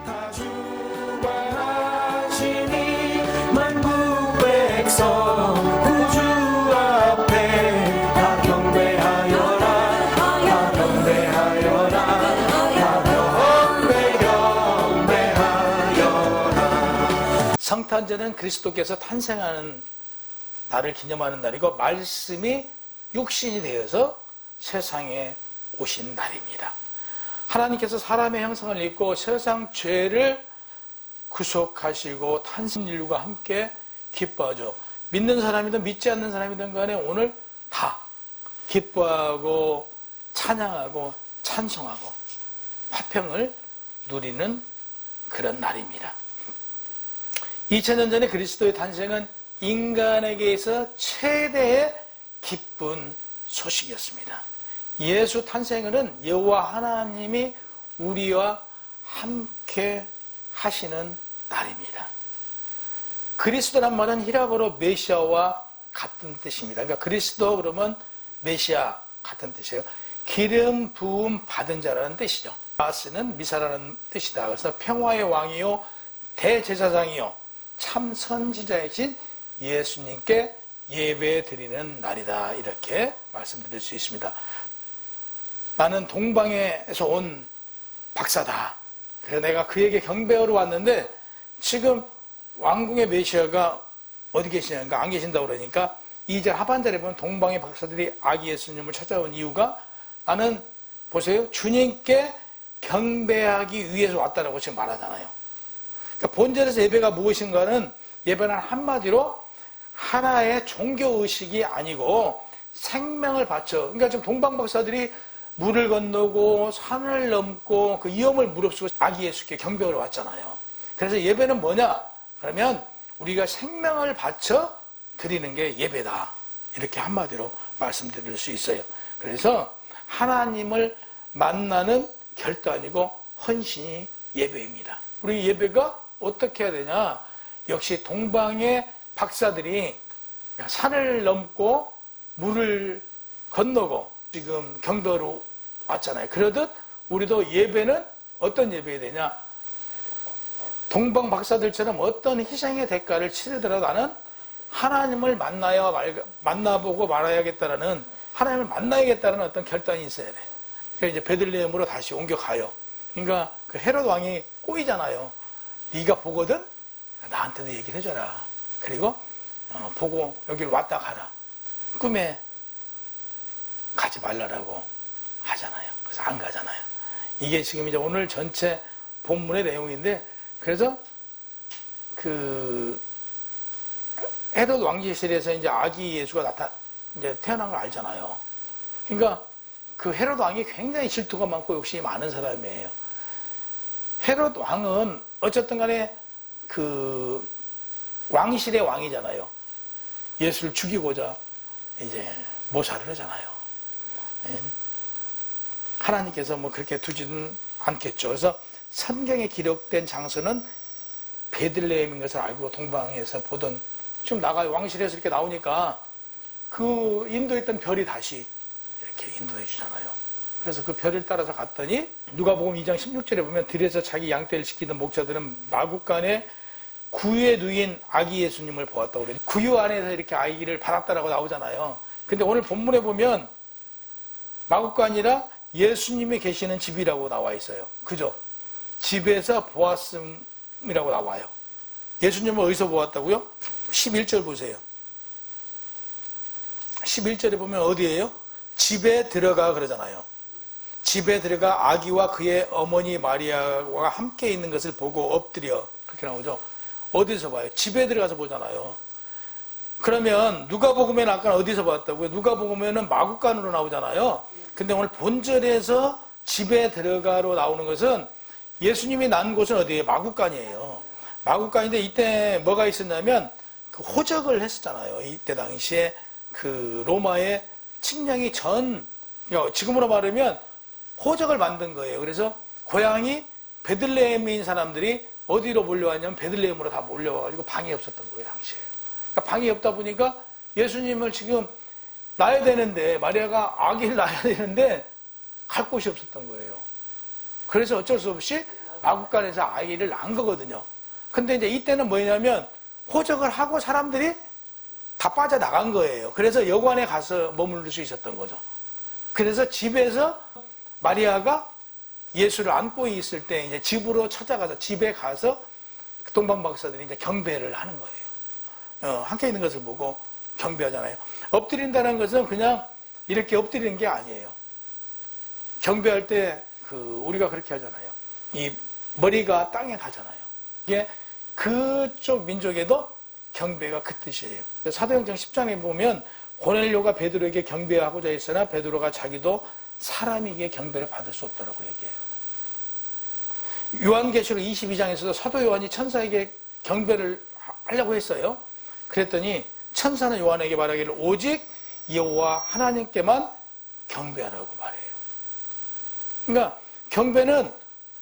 다 주관하시니 만국 백성 구주 앞에 다 경배하여라 다 경배하여라 다 경배하여라. 성탄절은 그리스도께서 탄생하는 날을 기념하는 날이고 말씀이 육신이 되어서 세상에 오신 날입니다. 하나님께서 사람의 형상을 입고 세상 죄를 구속하시고 탄생 인류가 함께 기뻐하죠. 믿는 사람이든 믿지 않는 사람이든 간에 오늘 다 기뻐하고 찬양하고 찬송하고 화평을 누리는 그런 날입니다. 2000년 전에 그리스도의 탄생은 인간에게서 최대의 기쁜 소식이었습니다. 예수 탄생은 여호와 하나님이 우리와 함께 하시는 날입니다. 그리스도란 말은 히라보로 메시아와 같은 뜻입니다. 그러니까 그리스도 그러면 메시아 같은 뜻이에요. 기름 부음 받은 자라는 뜻이죠. 바스는 미사라는 뜻이다. 그래서 평화의 왕이요 대제사장이요 참 선지자이신 예수님께 예배 드리는 날이다. 이렇게 말씀드릴 수 있습니다. 나는 동방에서 온 박사다. 그래서 내가 그에게 경배하러 왔는데 지금 왕궁의 메시아가 어디 계시냐니까 안 계신다고 그러니까 2절 하반절에 보면 동방의 박사들이 아기 예수님을 찾아온 이유가 나는 보세요. 주님께 경배하기 위해서 왔다라고 지금 말하잖아요. 그러니까 본절에서 예배가 무엇인가는 예배는 한마디로 하나의 종교의식이 아니고 생명을 바쳐. 그러니까 지금 동방 박사들이 물을 건너고 산을 넘고 그 위험을 무릅쓰고 아기 예수께 경배하러 왔잖아요. 그래서 예배는 뭐냐? 그러면 우리가 생명을 바쳐 드리는 게 예배다. 이렇게 한마디로 말씀드릴 수 있어요. 그래서 하나님을 만나는 결단이고 헌신이 예배입니다. 우리 예배가 어떻게 해야 되냐? 역시 동방의 박사들이 산을 넘고 물을 건너고 지금 경배로 왔잖아요. 그러듯 우리도 예배는 어떤 예배가 되냐? 동방 박사들처럼 어떤 희생의 대가를 치르더라도 나는 하나님을 만나보고 말아야겠다라는 하나님을 만나야겠다는 어떤 결단이 있어야 돼. 그래서 이제 베들레헴으로 다시 옮겨가요. 그러니까 그 헤롯 왕이 꼬이잖아요. 네가 보거든 나한테도 얘기를 해줘라. 그리고 보고 여기를 왔다 가라. 꿈에 가지 말라라고 하잖아요. 그래서 안 가잖아요. 이게 지금 이제 오늘 전체 본문의 내용인데, 그래서 그 헤롯 왕실에서 이제 아기 예수가 이제 태어난 걸 알잖아요. 그러니까 그 헤롯 왕이 굉장히 질투가 많고 욕심이 많은 사람이에요. 헤롯 왕은 어쨌든 간에 그 왕실의 왕이잖아요. 예수를 죽이고자 이제 모사를 하잖아요. 하나님께서 뭐 그렇게 두지는 않겠죠. 그래서 성경에 기록된 장소는 베들레헴인 것을 알고 동방에서 보던, 지금 왕실에서 이렇게 나오니까 그 인도했던 별이 다시 이렇게 인도해 주잖아요. 그래서 그 별을 따라서 갔더니 누가복음 2장 16절에 보면 들에서 자기 양떼를 지키던 목자들은 마구간에 구유에 누인 아기 예수님을 보았다고 그래요. 구유 안에서 이렇게 아기를 받았다라고 나오잖아요. 근데 오늘 본문에 보면 마구간이라 예수님이 계시는 집이라고 나와 있어요. 그죠? 집에서 보았음이라고 나와요. 예수님을 어디서 보았다고요? 11절 보세요. 11절에 보면 어디예요? 집에 들어가 그러잖아요. 집에 들어가 아기와 그의 어머니 마리아와 함께 있는 것을 보고 엎드려, 그렇게 나오죠. 어디서 봐요? 집에 들어가서 보잖아요. 그러면 누가복음에는 아까 어디서 봤다고요? 누가복음에는 마구간으로 나오잖아요. 근데 오늘 본절에서 집에 들어가로 나오는 것은 예수님이 난 곳은 어디예요? 마구간이에요. 마구간인데 이때 뭐가 있었냐면 그 호적을 했었잖아요. 이때 당시에 그 로마의 침략이 지금으로 말하면 호적을 만든 거예요. 그래서 고향이 베들레헴인 사람들이 어디로 몰려왔냐면 베들레헴으로 다 몰려와가지고 방이 없었던 거예요, 당시에. 그러니까 방이 없다 보니까 예수님을 지금 낳아야 되는데, 마리아가 아기를 낳아야 되는데 갈 곳이 없었던 거예요. 그래서 어쩔 수 없이 마구간에서 아이를 낳은 거거든요. 근데 이제 이때는 뭐냐면 호적을 하고 사람들이 다 빠져나간 거예요. 그래서 여관에 가서 머무를 수 있었던 거죠. 그래서 집에서 마리아가 예수를 안고 있을 때 이제 집으로 찾아가서 집에 가서 동방 박사들이 이제 경배를 하는 거예요. 함께 있는 것을 보고 경배하잖아요. 엎드린다는 것은 그냥 이렇게 엎드리는 게 아니에요. 경배할 때 우리가 그렇게 하잖아요. 이 머리가 땅에 가잖아요. 이게 그쪽 민족에도 경배가 그 뜻이에요. 사도행전 10장에 보면 고넬료가 베드로에게 경배하고자 했으나 베드로가 자기도 사람에게 경배를 받을 수 없다라고 얘기해요. 요한계시록 22장에서도 사도 요한이 천사에게 경배를 하려고 했어요. 그랬더니 천사는 요한에게 말하기를 오직 여호와 하나님께만 경배하라고 말해요. 그러니까 경배는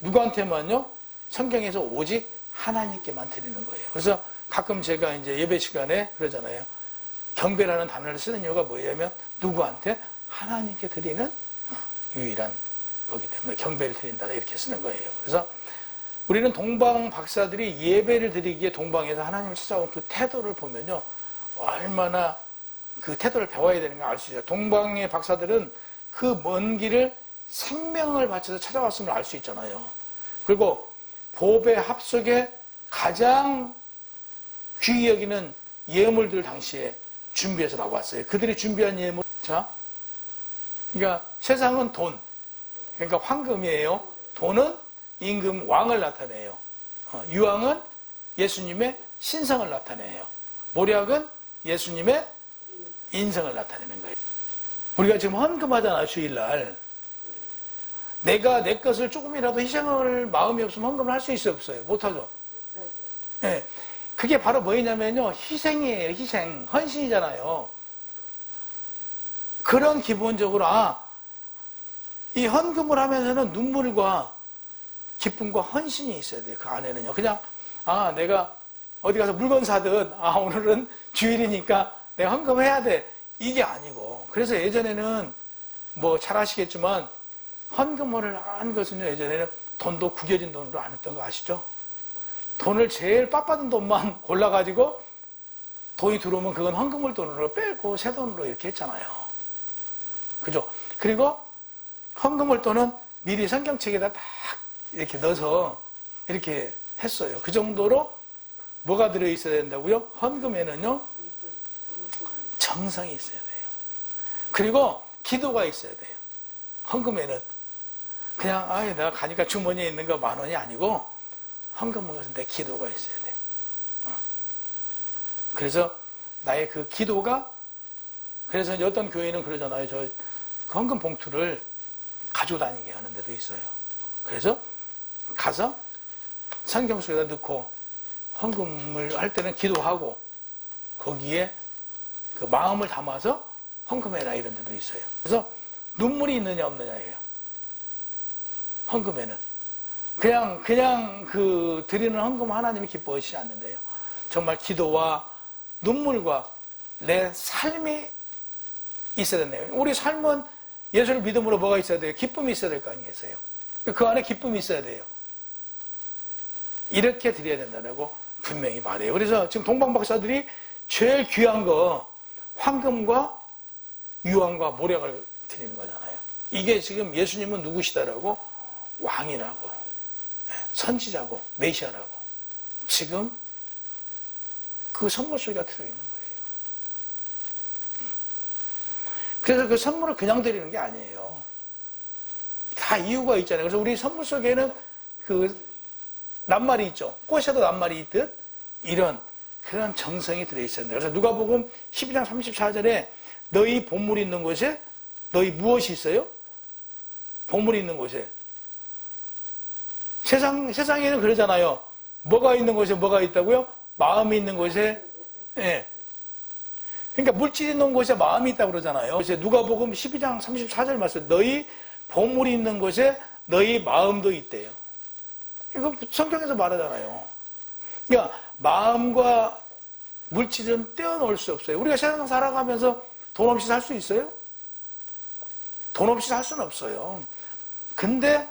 누구한테만요? 성경에서 오직 하나님께만 드리는 거예요. 그래서 가끔 제가 이제 예배 시간에 그러잖아요. 경배라는 단어를 쓰는 이유가 뭐냐면 누구한테? 하나님께 드리는 유일한 거기 때문에 경배를 드린다 이렇게 쓰는 거예요. 그래서 우리는 동방 박사들이 예배를 드리기에 동방에서 하나님을 찾아온 그 태도를 보면요. 얼마나 그 태도를 배워야 되는가 알 수 있어요. 동방의 박사들은 그 먼 길을 생명을 바쳐서 찾아왔음을 알 수 있잖아요. 그리고 보배 합석에 가장 귀히 여기는 예물들 당시에 준비해서 나왔어요. 그들이 준비한 예물, 자, 그러니까 세상은 돈, 그러니까 황금이에요. 돈은 임금 왕을 나타내요. 유황은 예수님의 신성을 나타내요. 모략은 예수님의 인성을 나타내는 거예요. 우리가 지금 헌금하잖아요, 주일날. 내가 내 것을 조금이라도 희생할 마음이 없으면 헌금을 할 수 있어요, 없어요? 못하죠. 네. 그게 바로 뭐냐면요, 희생이에요, 희생. 헌신이잖아요. 그런 기본적으로, 이 헌금을 하면서는 눈물과 기쁨과 헌신이 있어야 돼요, 그 안에는요. 그냥, 내가 어디 가서 물건 사든, 오늘은 주일이니까 내가 헌금해야 돼. 이게 아니고. 그래서 예전에는 뭐 잘 아시겠지만, 헌금을 한 것은요, 예전에는 돈도 구겨진 돈으로 안 했던 거 아시죠? 돈을 제일 빳빳한 돈만 골라가지고 돈이 들어오면 그건 헌금을 돈으로 빼고 새 돈으로 이렇게 했잖아요. 그죠? 그리고 헌금을 돈은 미리 성경책에다 딱 이렇게 넣어서 이렇게 했어요. 그 정도로 뭐가 들어있어야 된다고요? 헌금에는요, 정성이 있어야 돼요. 그리고 기도가 있어야 돼요. 헌금에는 그냥 내가 가니까 주머니에 있는 거 10,000원이 아니고 헌금 먹어서 내 기도가 있어야 돼. 그래서 나의 그 기도가, 그래서 어떤 교회는 그러잖아요. 저 헌금 봉투를 가지고 다니게 하는 데도 있어요. 그래서 가서 성경 속에다 넣고 헌금을 할 때는 기도하고 거기에 그 마음을 담아서 헌금해라 이런 데도 있어요. 그래서 눈물이 있느냐 없느냐예요. 헌금에는. 그냥 그 드리는 헌금 하나님이 기뻐하시지 않는데요. 정말 기도와 눈물과 내 삶이 있어야 되네요. 우리 삶은 예수를 믿음으로 뭐가 있어야 돼요? 기쁨이 있어야 될 거 아니겠어요? 그 안에 기쁨이 있어야 돼요. 이렇게 드려야 된다고 분명히 말해요. 그래서 지금 동방 박사들이 제일 귀한 거 황금과 유황과 모략을 드리는 거잖아요. 이게 지금 예수님은 누구시다라고? 왕이라고, 선지자고, 메시아라고. 지금 그 선물 속에 들어있는 거예요. 그래서 그 선물을 그냥 드리는 게 아니에요. 다 이유가 있잖아요. 그래서 우리 선물 속에는 그 낱말이 있죠. 꽃에도 낱말이 있듯 이런 그런 정성이 들어있어야 된다. 그래서 누가복음 12장 34절에 너희 보물이 있는 곳에 너희 무엇이 있어요? 보물이 있는 곳에. 세상에는 그러잖아요. 뭐가 있는 곳에 뭐가 있다고요? 마음이 있는 곳에, 예. 그러니까 물질이 있는 곳에 마음이 있다고 그러잖아요. 그래서 누가복음 12장 34절 말씀, 너희 보물이 있는 곳에 너희 마음도 있대요. 이거 성경에서 말하잖아요. 그러니까 마음과 물질은 떼어놓을 수 없어요. 우리가 세상 살아가면서 돈 없이 살 수 있어요? 돈 없이 살 수는 없어요. 근데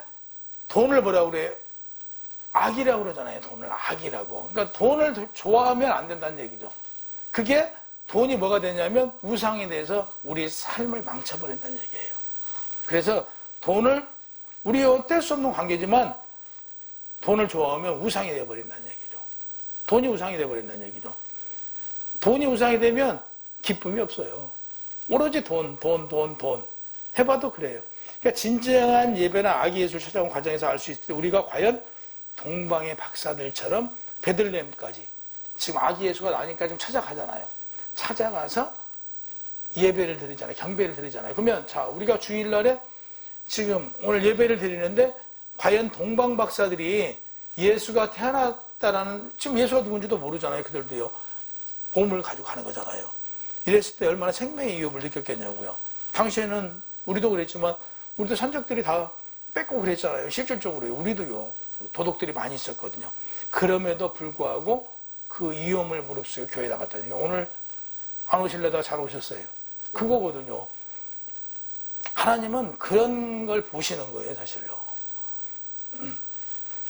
돈을 뭐라고 그래요? 악이라고 그러잖아요. 돈을 악이라고. 그러니까 돈을 좋아하면 안 된다는 얘기죠. 그게 돈이 뭐가 되냐면 우상이 돼서 우리 삶을 망쳐버린다는 얘기예요. 그래서 돈을 우리 어쩔 수 없는 관계지만 돈을 좋아하면 우상이 되어버린다는 얘기죠. 돈이 우상이 되어버린다는 얘기죠. 돈이 우상이 되면 기쁨이 없어요. 오로지 돈. 해봐도 그래요. 그러니까 진정한 예배나 아기 예수를 찾아온 과정에서 알 수 있을 때 우리가 과연 동방의 박사들처럼 베들레헴까지 지금 아기 예수가 나니까 좀 찾아가잖아요. 찾아가서 예배를 드리잖아요. 경배를 드리잖아요. 그러면 자 우리가 주일날에 지금 오늘 예배를 드리는데 과연 동방 박사들이 예수가 태어났다라는 지금 예수가 누군지도 모르잖아요. 그들도요. 보험을 가지고 가는 거잖아요. 이랬을 때 얼마나 생명의 위협을 느꼈겠냐고요. 당시에는 우리도 그랬지만 우리도 산적들이 다 뺏고 그랬잖아요. 실질적으로요. 우리도요. 도둑들이 많이 있었거든요. 그럼에도 불구하고 그 위험을 무릅쓰고 교회에 나갔다니 오늘 안 오실래다가 잘 오셨어요. 그거거든요. 하나님은 그런 걸 보시는 거예요, 사실요.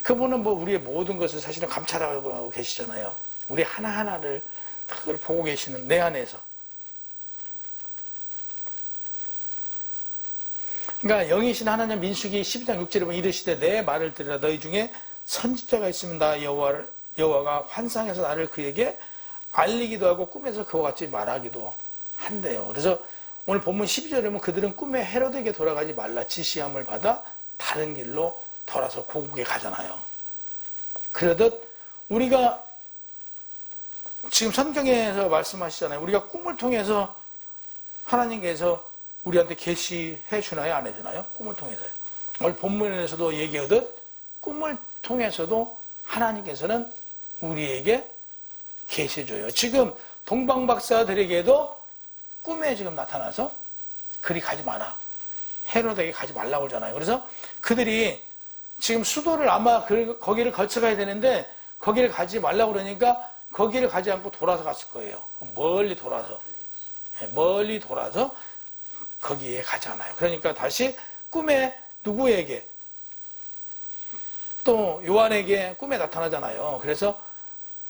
그분은 뭐 우리의 모든 것을 사실은 감찰하고 계시잖아요. 우리 하나하나를 그걸 보고 계시는 내 안에서. 그러니까 영이신 하나님 민수기 12장 6절에 보면 이르시되 내 말을 들으라 너희 중에 선지자가 있으면 나 여호와가 환상에서 나를 그에게 알리기도 하고 꿈에서 그와 같이 말하기도 한대요. 그래서 오늘 본문 12절에 보면 그들은 꿈에 헤로드에게 돌아가지 말라 지시함을 받아 다른 길로 돌아서 고국에 가잖아요. 그러듯 우리가 지금 성경에서 말씀하시잖아요. 우리가 꿈을 통해서 하나님께서 우리한테 계시해 주나요? 안 해주나요? 꿈을 통해서요. 오늘 본문에서도 얘기하듯 꿈을 통해서도 하나님께서는 우리에게 계시줘요. 지금 동방박사들에게도 꿈에 지금 나타나서 그리 가지 마라. 헤로드에게 가지 말라고 그러잖아요. 그래서 그들이 지금 수도를 아마 거기를 거쳐가야 되는데 거기를 가지 말라고 그러니까 거기를 가지 않고 돌아서 갔을 거예요. 멀리 돌아서 거기에 가잖아요. 그러니까 다시 꿈에 누구에게 또 요한에게 꿈에 나타나잖아요. 그래서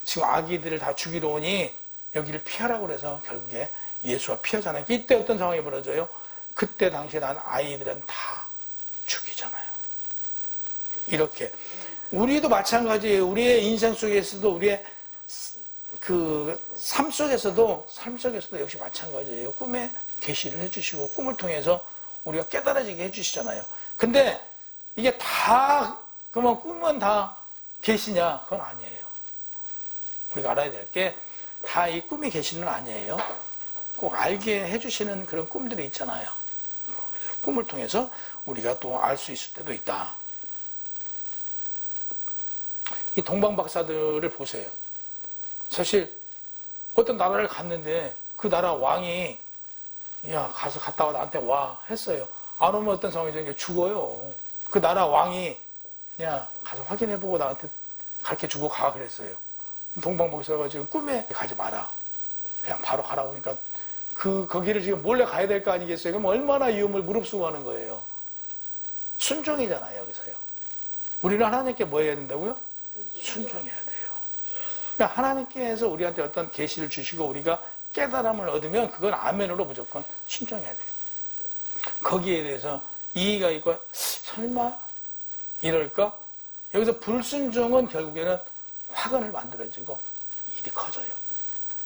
지금 아기들을 다 죽이러 오니 여기를 피하라고 그래서 결국에 예수가 피하잖아요. 이때 어떤 상황이 벌어져요? 그때 당시에 난 아이들은 다 죽이잖아요. 이렇게 우리도 마찬가지예요. 우리의 인생 속에서도 우리의 그 삶 속에서도 역시 마찬가지예요. 꿈에 계시를 해주시고 꿈을 통해서 우리가 깨달아지게 해주시잖아요. 근데 이게 다 그러면 꿈은 다 계시냐? 그건 아니에요. 우리가 알아야 될 게 다 이 꿈이 계시는 아니에요. 꼭 알게 해주시는 그런 꿈들이 있잖아요. 꿈을 통해서 우리가 또 알 수 있을 때도 있다. 이 동방박사들을 보세요. 사실 어떤 나라를 갔는데 그 나라 왕이 야 가서 갔다 와 나한테 와 했어요. 안 오면 어떤 상황이 생겨 죽어요. 그 나라 왕이 야 가서 확인해보고 나한테 가르쳐 주고 가 그랬어요. 동방박사가 지금 꿈에 가지 마라. 그냥 바로 가라고 하니까 거기를 지금 몰래 가야 될 거 아니겠어요? 그럼 얼마나 위험을 무릅쓰고 하는 거예요. 순종이잖아요, 여기서요. 우리는 하나님께 뭐 해야 된다고요? 순종해야 돼요. 그러니까 하나님께서 우리한테 어떤 계시를 주시고 우리가 깨달음을 얻으면 그건 아멘으로 무조건 순종해야 돼요. 거기에 대해서 이의가 있고 설마 이럴까? 여기서 불순종은 결국에는 화근을 만들어지고 일이 커져요.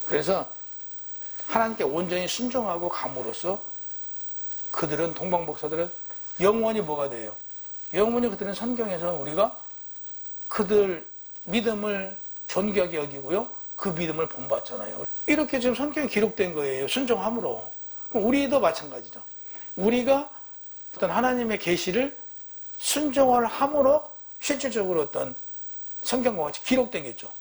그래서 하나님께 온전히 순종하고 감으로써 그들은 동방박사들은 영원히 뭐가 돼요? 영원히 그들은 성경에서 우리가 그들 믿음을 존귀하게 여기고요. 그 믿음을 본받잖아요. 이렇게 지금 성경에 기록된 거예요. 순종함으로. 우리도 마찬가지죠. 우리가 어떤 하나님의 계시를 순종을 함으로 실질적으로 어떤 성경과 같이 기록되겠죠.